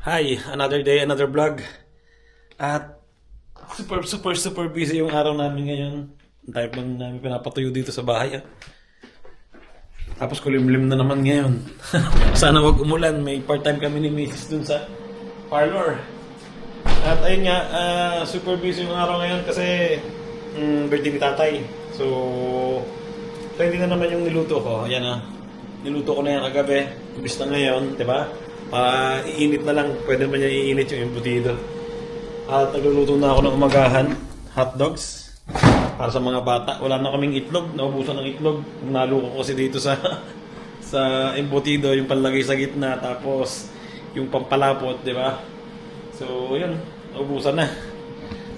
Hi, another day, another vlog. At super busy yung araw namin ngayon. Ang type lang namin pinapatuyo dito sa bahay. Tapos kulimlim na naman ngayon. Sana wag umulan. May part-time kami ni Mrs. dun sa parlor. At ayun nga, super busy yung araw ngayon kasi birthday ni tatay. So, ready na naman yung niluto ko. Ayan niluto ko na yan kagabi. Ibis na ngayon, di ba? Iinit na lang. Pwede naman niya iinit yung embutido. At nagluluto na ako ng umagahan. Hot dogs. Para sa mga bata. Wala na kaming itlog. Naubusan ng itlog. Nalo ko kasi dito sa embutido. Yung panlagay sa gitna. Tapos yung pampalapot. Di ba? So, yun. Naubusan na.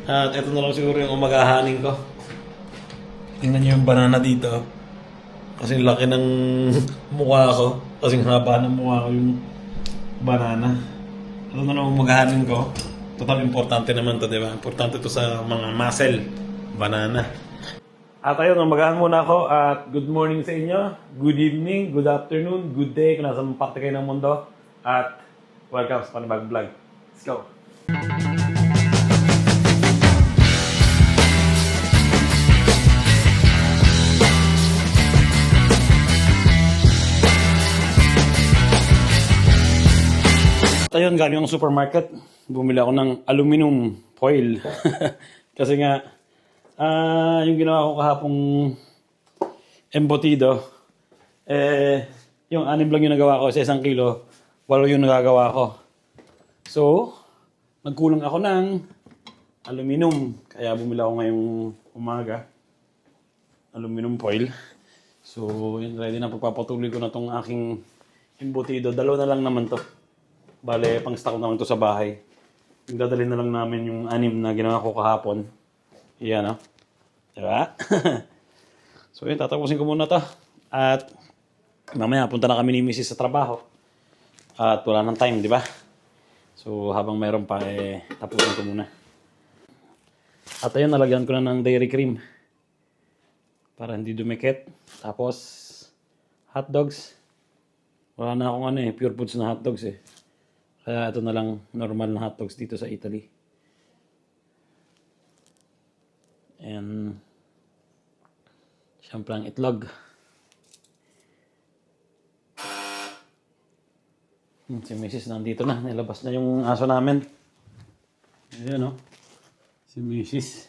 At ito na lang siguro yung umagahanin ko. Tingnan niyo yung banana dito. Kasi laki ng mukha ko. Kasi haba ng mukha ko yung banana. Ito na lang umagahanin ko. Total importante naman to, di ba? Importante to sa mga muscle. Banana. At ayun, umagahan muna ako. At good morning sa inyo. Good evening, good afternoon, good day. Kung nasa parte kayo ng mundo. At welcome sa Panibag Vlog. Let's go! Ayun, galing akong supermarket. Bumili ako ng aluminum foil. Kasi nga, yung ginawa ko kahapong embutido, yung 6 lang yung nagawa ko sa 1 kilo, 8 yung nagagawa ko. So, nagkulang ako ng aluminum. Kaya bumili ako ngayong umaga. Aluminum foil. So, yun, ready na. Pagpapatuloy ko na tong aking embutido. 2 na lang naman to. Bale, pang-stock naman to sa bahay. Dadalhin na lang namin yung 6 na ginawa ko kahapon. Yan, diba? So, yun, tatapusin ko muna to. At mamaya, punta na kami ni Mrs. sa trabaho. At wala nang time, di ba? So, habang mayroon pa, tapusin ko muna. At ayun, nalagyan ko na ng dairy cream. Para hindi dumikit. Tapos, hot dogs. Wala na akong pure foods na hot dogs Kaya ito na lang normal na hot dogs dito sa Italy. And siyempre ang itlog. Si Mrs. nandito na. Nilabas na yung aso namin. Ayan si Mrs.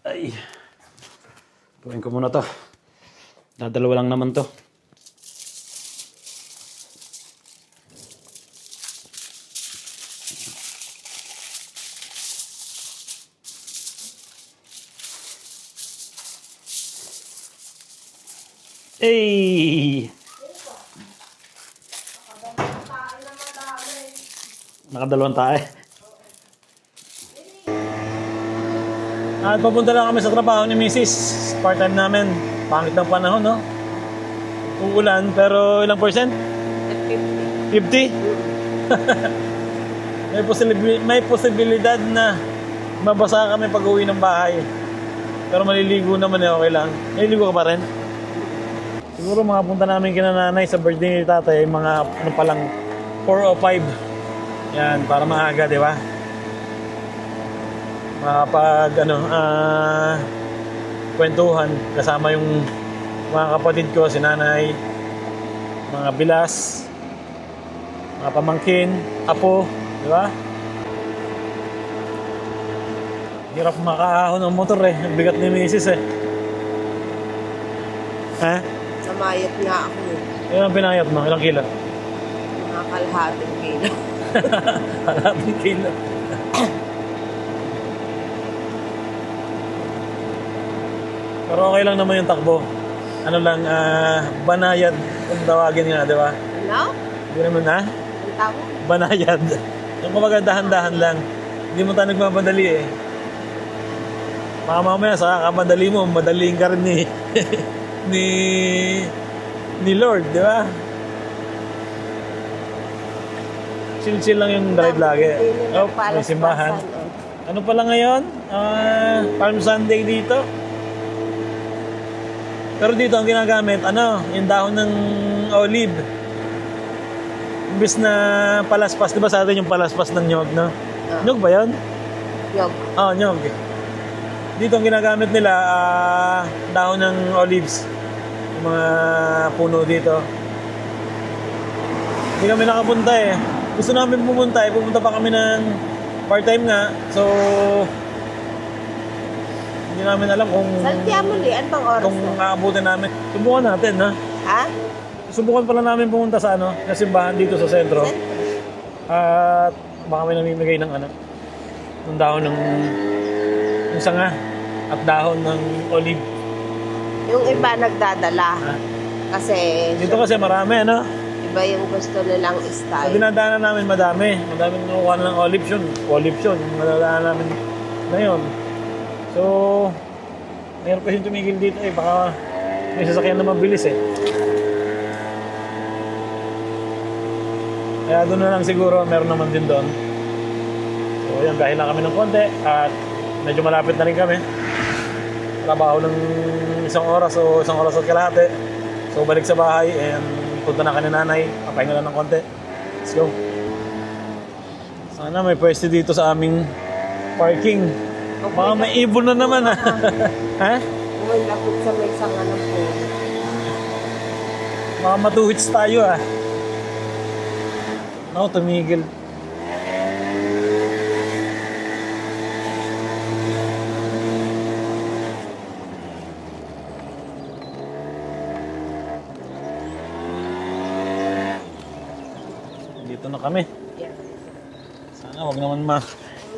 Ay. Tuwin ko muna to. Dadalawa lang naman to. Hey! Nakadalawang tae. At papunta lang kami sa trabaho ni Mrs. Part-time namin. Pangit ng panahon, Uulan, pero ilang percent? 50? May posibilidad na mabasa kami pag uwi ng bahay. Pero maliligo naman okay lang. Maliligo ka pa rin? Siguro mga punta namin kina nanay sa birthday ni tatay, mga pa lang 4 o 5. Yan, para maaga, di ba? Makapag kwentuhan kasama yung mga kapatid ko, si nanay, mga bilas, mga pamangkin, apo, di ba? Hirap makaahon ng motor bigat ni Mrs. Namayat nga ako Ilang pinayat mo? Ilang kilo? Mga kalahating kilo. Kalahating kilo. Pero okay lang naman yung takbo. Ano lang, banayad kung tawagin nga, di ba? Ano? Hindi naman Ang tawag? Banayad. Yung kumbaga dahan-dahan lang. Hindi mo tayo nagmamadali mamaya sa kamadali mo, madaling ka rin ni Lord, di ba? Chill lang yung drive lagi. May simbahan. Ano pala ngayon? Palm Sunday dito. Pero dito ang ginagamit, yung dahon ng olive. Imbis na palaspas, di ba sa atin yung palaspas ng nyog, no? Nyog ba yan? Yog. Nyog. Dito ang ginagamit nila, dahon ng olives. Yung mga puno dito. Hindi kami nakapunta eh. Gusto namin pumunta eh. Pupunta pa kami ng part-time nga. So, hindi namin alam kung... Saltiamoli, ano bang oras kung na? aabutin namin. Subukan natin, ha? Ha? Subukan pala namin pumunta sa sa simbahan dito sa sentro. At baka may namimigay ng ng dahon ng sanga at dahon ng olive. Yung iba nagdadala. Kasi Dito kasi marami, iba yung gusto nilang Sa style. dinadaanan namin madami. Madaming nakuha na ng olive yun. Olive yun. Yung nadadaanan namin na yun. So, mayroon kasi tumigil dito eh. Baka may sasakyan na mabilis eh. Kaya doon na lang siguro, meron naman din doon. So yan, dahil lang kami ng konti at medyo malapit na rin kami. Trabaho ng 1 oras o 1 oras at kalahati. So balik sa bahay and punta na ka ni nanay, papahinga lang ng konti. Let's go. Sana may pwesto dito sa aming parking. Baka may ibon na naman ha? Kung lapit sa may sanga ng po. Baka matuhits tayo No, tumigil. Dito na kami. Sana wag naman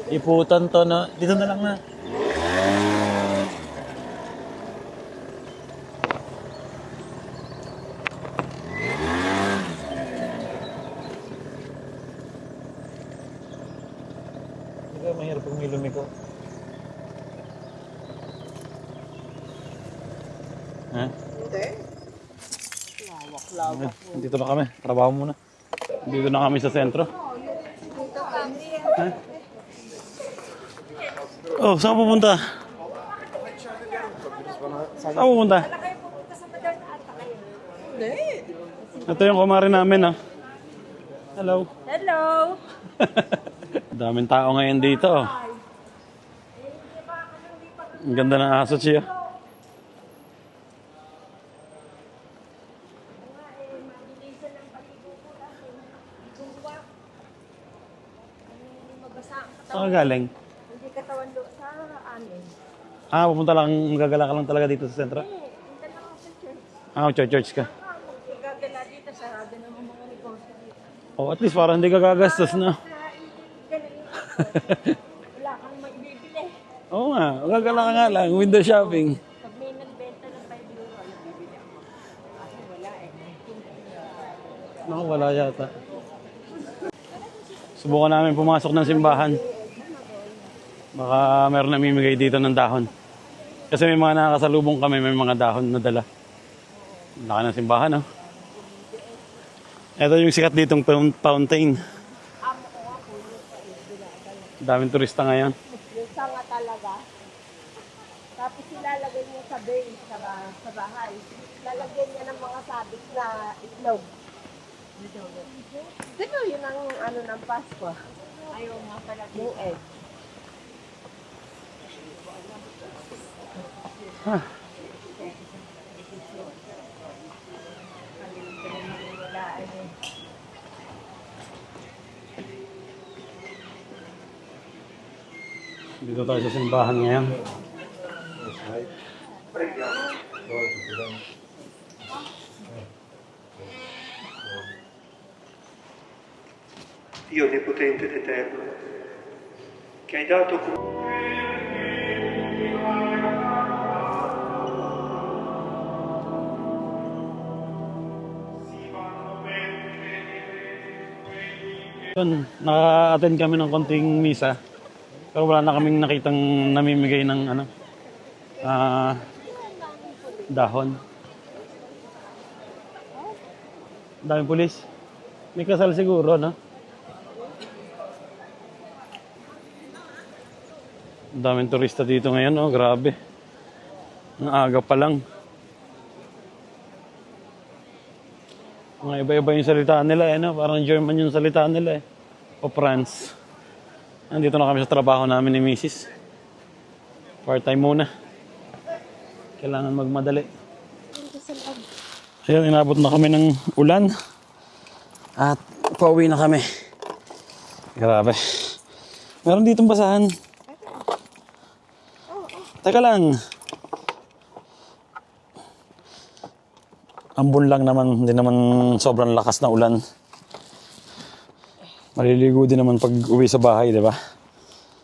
iputan to na. Dito na lang na. Mahirap pag may lumiko. Ha? Hindi. Lawak-lawak. Dito na kami. Trabaho muna. Dito na kami sa sentro. Ha? Oh, saan pupunta? Saan pupunta? Ito yung kumari namin, Hello. Hello! Daming tao ngayon dito. Ang ganda ng aso siya. Saan ka galing? Hindi katawan doon sa amin. Pupunta lang, gagala ka lang talaga dito sa sentro? Punta lang ako sa church. Church ka. Gagala dito, sarado naman mga negosyo dito. At least parang hindi ka gagastos na. Wala kang maibibili. Oo nga, gagala ka nga lang, window shopping. Pag may nagbenta ng 5 euro, nabibili ako. Kasi wala Naku, wala yata. Subukan namin pumasok ng simbahan. Baka meron namimigay dito ng dahon. Kasi may mga nakakasalubong kami, may mga dahon na dala. Laki ng simbahan, Ito yung sikat ditong fountain. Daming turista ngayon. yung sanga talaga. Tapos ilalagay mo sa base, sa bahay. Lalagyan niya ng mga sabit na itlog. Dito, yun ang ng Pasko. Ayaw nga pala. Yung egg. Dito tayo sa simbahan ngayon. Dio Onnipotente ed Eterno, che hai dato Naka-attend kami ng konting misa. Pero wala na kaming nakitang namimigay ng dahon. Daming pulis. May kasal siguro, Daming turista dito ngayon, grabe. Ang aga pa lang. Mga iba-iba yung salita nila eh, no? Parang German yung salita nila eh. O France. Nandito na kami sa trabaho namin ni Mrs. Part-time muna. Kailangan magmadali. Ayun, inabot na kami ng ulan. At pauwi na kami. Grabe. Meron ditong basahan. Teka lang. Ambon lang naman, hindi naman sobrang lakas na ulan. Maliligo din naman pag uwi sa bahay, di ba?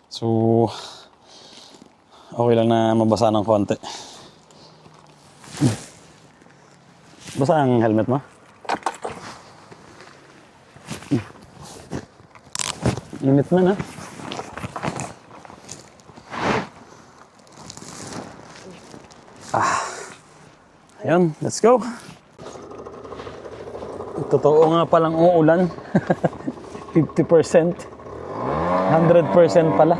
So, okay lang na mabasa ng konti. Basa ang helmet mo? Init na na. Ayun, let's go. Totoo nga palang uulan. 50%. 100% pala.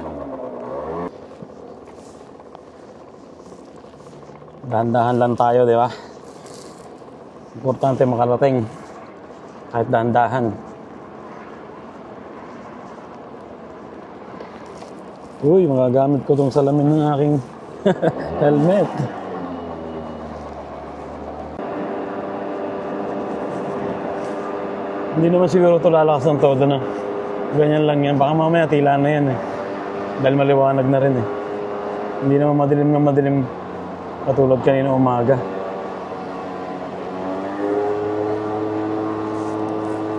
Dahan-dahan lang tayo, di ba? Importante makarating. Kahit dahan-dahan. Uy, magagamit ko tong salamin ng aking helmet. Hindi naman siguro ito lalakas ng todo na. Ganyan lang yan. Baka mamaya tila na yan eh. Dahil maliwanag na rin eh. Hindi naman madilim na madilim katulad kanina umaga.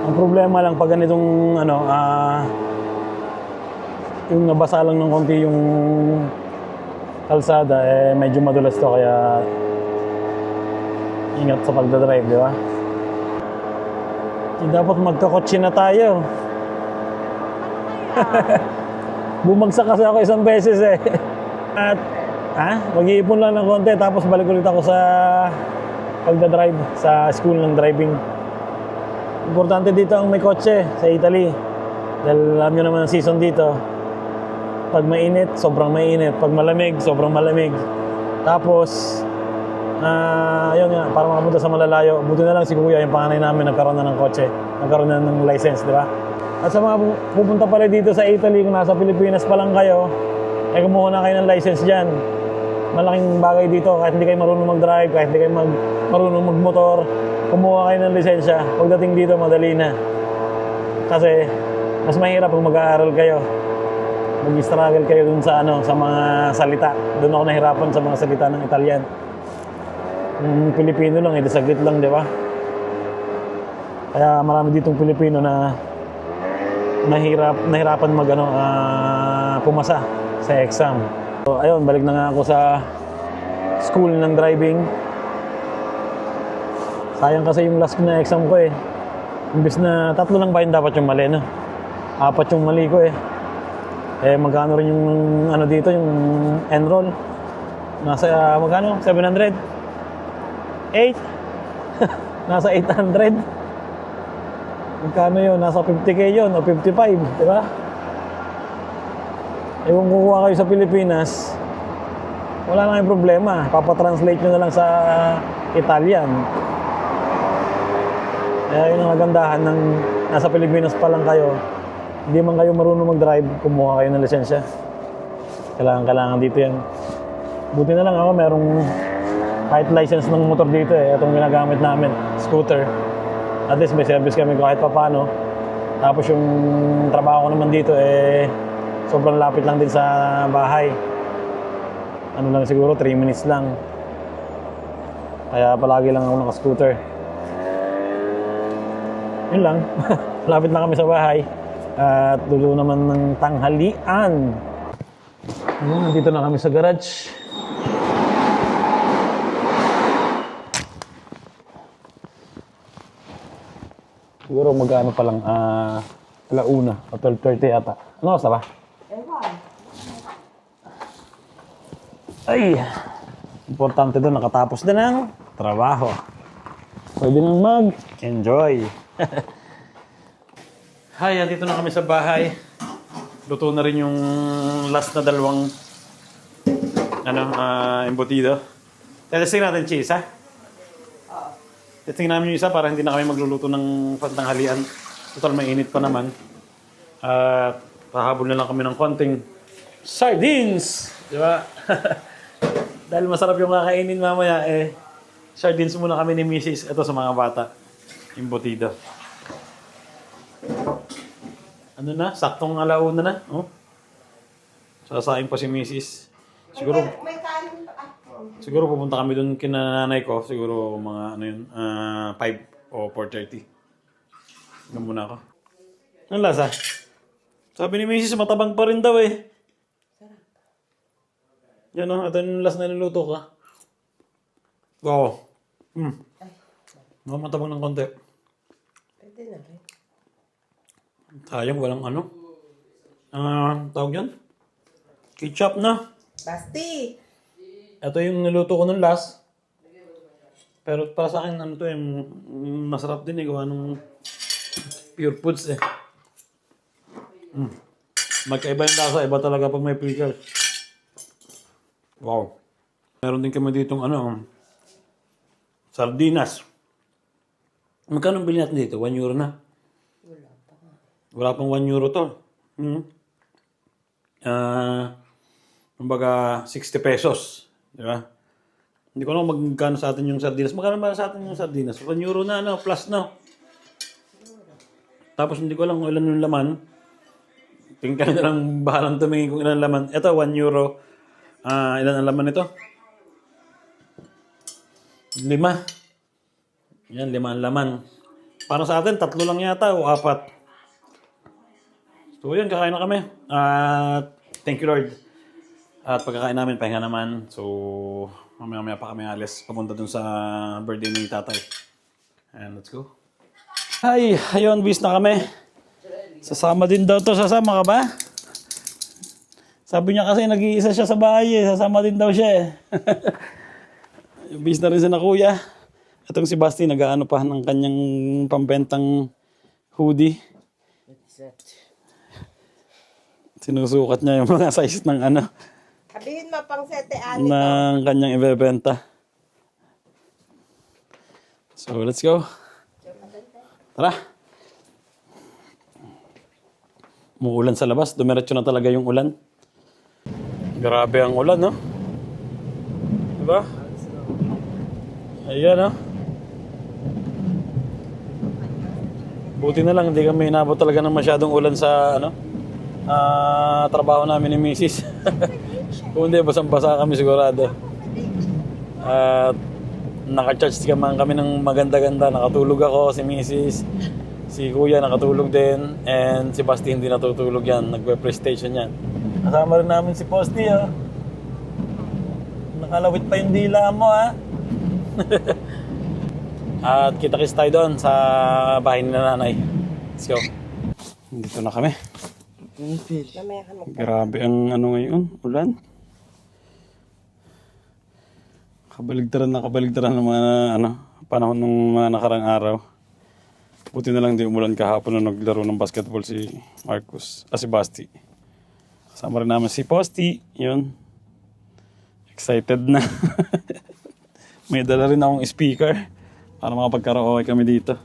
Ang problema lang pag ganitong yung nabasa lang ng konti yung kalsada eh medyo madulas to kaya ingat sa pagdadrive, di ba? Dapat magkakotse na tayo. Bumagsak kasi ako isang beses eh. At mag-iipon lang ng konti tapos balik ulit ako sa pagdadrive sa school ng driving. Importante dito ang may kotse sa Italy. Dahil alam nyo naman ang season dito. Pag mainit, sobrang mainit. Pag malamig, sobrang malamig. Tapos yun nga, para makapunta sa malalayo. Buti na lang si Kuya, yung panganay namin, nagkaroon na ng kotse. Nagkaroon na ng license, di ba? At sa mga pupunta pala dito sa Italy, kung nasa Pilipinas pa lang kayo, ay kumuha na kayo ng license dyan. Malaking bagay dito, kahit hindi kayo marunong mag-drive, kahit hindi kayo marunong mag-motor, kumuha kayo ng lisensya. Pagdating dito, madali na. Kasi, mas mahirap kung mag-aaral kayo. Mag-struggle kayo dun sa mga salita. Doon ako nahirapan sa mga salita ng Italian. Yung Pilipino lang, saglit lang, di ba? Kaya marami ditong Pilipino na nahirapan pumasa sa exam. So, ayun, balik na nga ako sa school ng driving. Sayang kasi yung last na exam ko eh. Imbis na 3 lang ba yung dapat yung mali, no? 4 yung mali ko eh. Eh, magkano rin yung dito, yung enroll? Nasa, magkano? 700? 8? Nasa 800? Magkano yun? Nasa 50k yun o 55, di ba? Eh kung kukuha kayo sa Pilipinas, wala na kayong problema. Papatranslate nyo na lang sa Italian. Kaya yun ang kagandahan ng nasa Pilipinas pa lang kayo. Hindi man kayo marunong mag-drive, kumuha kayo ng lisensya. Kailangan dito yan. Buti na lang ako, merong kahit license ng motor dito eh. Itong ginagamit namin, scooter. At least may service kami kahit papano. Tapos yung trabaho ko naman dito eh, sobrang lapit lang din sa bahay. Ano lang siguro, 3 minutes lang. Kaya palagi lang ako naka-scooter. Yun lang. Lapit na kami sa bahay. At dulo naman ng tanghalian. Dito na kami sa garage. Siguro mag-ano pa lang, 1:00 o 12:30 ata. Ano oras na ba? Ay! Importante doon, nakatapos din ang trabaho. Pwede nang mag-enjoy. Hi, dito na kami sa bahay. Luto na rin yung last na 2 embutido. Testing natin cheese, ha? Testing namin yung isa para hindi na kami magluluto ng pantanghalian. Total mainit pa naman. At pahabol na lang kami ng konting sardines! Di ba? Dahil masarap yung kakainin mamaya, sardines muna kami ni Mrs. Ito sa mga bata. Embutido. Ano na? Saktong alauna na. Oh. Sasain pa si Mrs. Siguro, May kanin pa. siguro pupunta kami doon kina nanay ko. Siguro mga ano yun, 5 o 4:30. Doon muna ako. Ang lasa? Sabi ni Mrs. matabang pa rin daw eh. Yan o, ito yung last na niluto ka. Wow. Matabang ng konti. Pwede na rin. Sayang, walang ano. Tawag yan? Ketchup na. Basti! Ito yung niluto ko nung last. Pero para sa akin, ano to masarap din eh. Gawa ng pure foods eh. Magkaiba yung lasa. Iba talaga pag may pickles. Wow. Meron din kami ditong sardinas. Magkano bilhin natin dito? 1 euro na? Wala pang 1 euro to. Kumbaga 60 pesos. Di ba? Hindi ko alam magkano sa atin yung sardinas. Magkano ba sa atin yung sardinas? 1 euro na, plus na. Tapos hindi ko alam kung ilan yung laman. Tingin ka na lang bahalang tumingin kung ilan laman. Ito, 1 euro. Ilan ang laman nito? 5. Yan, 5 ang laman. Parang sa atin, 3 lang yata o 4. So yun, kakain na kami. Thank you Lord. At pagkakain namin, pahinga naman. So, mamaya pa kami alis. Papunta dun sa birthday ni tatay. And let's go. Hi, ayun, bis na kami. Sasama din daw to. Sasama ka ba? Sabi niya kasi nag-iisa siya sa bahay eh. Sasama din daw siya eh. Bis na rin siya na kuya. Itong si Basti nag-aano pa ng kanyang pambentang hoodie. Sinusukat niya yung mga size ng Sabihin mo pang 7 ani to. ng kanyang ibebenta. So, let's go. Tara. Umuulan sa labas. Dumiretso na talaga yung ulan. Grabe ang ulan, no? Diba? Ayan, no? Buti na lang, hindi kami inabot talaga ng masyadong ulan sa, trabaho namin ni Mrs. Kung hindi, basang-basa kami sigurado. At naka-charge kami ng maganda-ganda. Nakatulog ako, si Mrs. Si Kuya nakatulog din. And si Basti hindi natutulog yan. Nagpe-PlayStation yan. Kasama rin namin si Posty, oh. Nakalawit pa yung dila mo, ha. At kita-kits tayo doon sa bahay ni nanay. Let's go. Dito na kami. Grabe ang ngayon, ulan. Kabaligtaran ng mga panahon ng mga nakarang araw. Buti na lang di umulan kahapon na naglaro ng basketball si Marcus, si Basti. Kasama rin namin si Posty, yun. Excited na. May dala rin akong speaker para makapagkaraoke kami dito.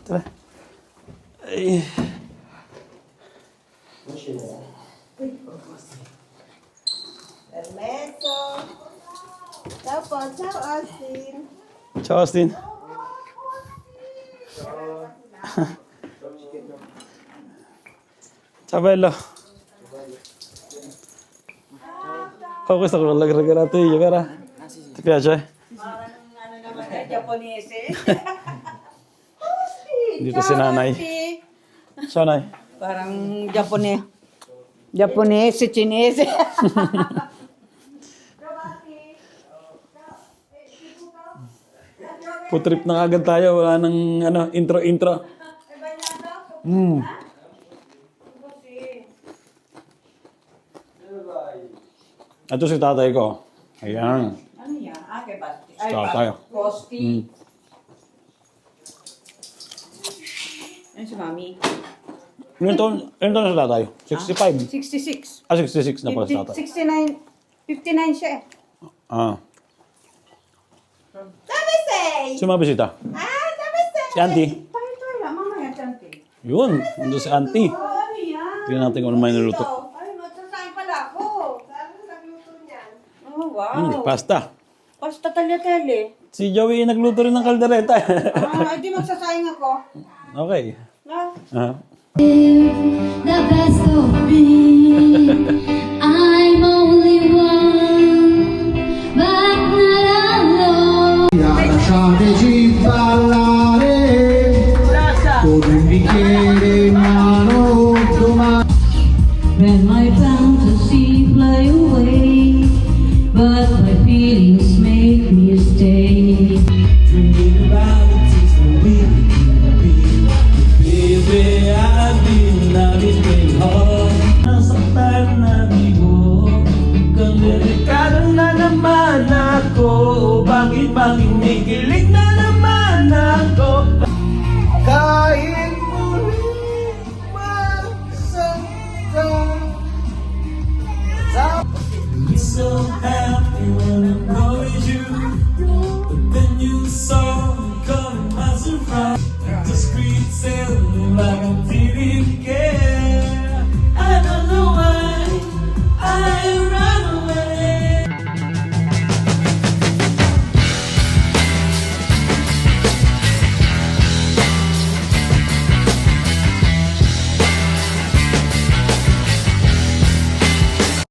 Tara. Ay. Ernesto. Ciao po, ciao Austin. Ciao, Austin. Ciao, bello. Questo con la gregata io, vera? Ti piace? Japonese. Dito si nanay. Ciao, nay. Parang Japonese. Japonese, Chinese. Putrip na agad tayo. Wala nang intro. Ito si tatay ko. Ayan. Ano yan? Kay Basti. Tatay. Posty. Ano si Mami? Ilan taon si tatay? 65? 66. 66 na pala si tatay. 59 siya eh. Sino mga bisita? Namaste! Si Auntie. Tayo lang, mamaya dyan, te. Yun, nandun si Auntie. Oh, ano yan? Tingnan natin kung ano may niluto. Ay, magsasayin pala ako. Saan mo nagluto niyan? Oh, wow. Pasta. Pasta talia-tele. Si Joey nagluto rin ng kaldereta. Di magsasayang ako. Okay. No? Ah. The best of me. I'm only one, but not alone. Lasciateci ballare con un bicchiere in mano domani. When my fantasy fly away, but my feelings make me stay. Dreaming about the things that we could be. Baby, I've been hard. Nasaktan na bigo, kang delikado na naman ako. Bakit kinikilig na naman ako? Kahit muling masaktan, I'm so happy when